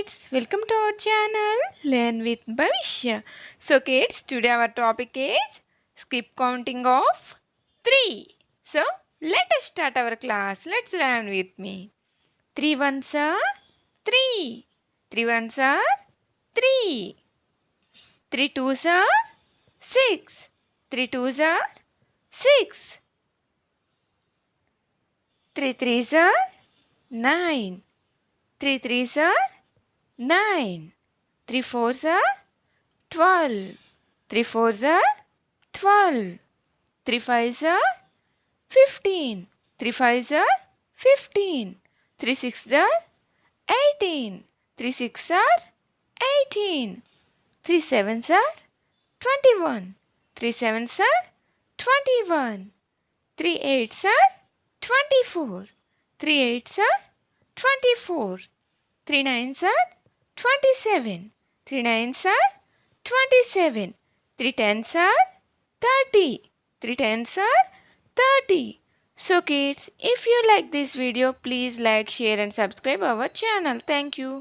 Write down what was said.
kids, welcome to our channel Learn with Bhavishya. So kids, today our topic is skip counting of 3. So let us start our class. Let's learn with me. 3 ones are 3. 3 ones are 3. 3 twos are 6. 3 twos are 6. 3 threes are 9. 3 threes are 9. 3 fours are 12. 3 fours are 12. 3 fives are 15. 3 fives are 15. 3 sixes are 18. 3 sixes are 18. 3 sevens are 21. 3 sevens are 21. 3 eights are 24. 3 eights are 24. 3 nines are 27. 3 nines are 27. 3 tens are 30. 3 tens are 30. So kids, if you like this video, please like, share and subscribe our channel. Thank you.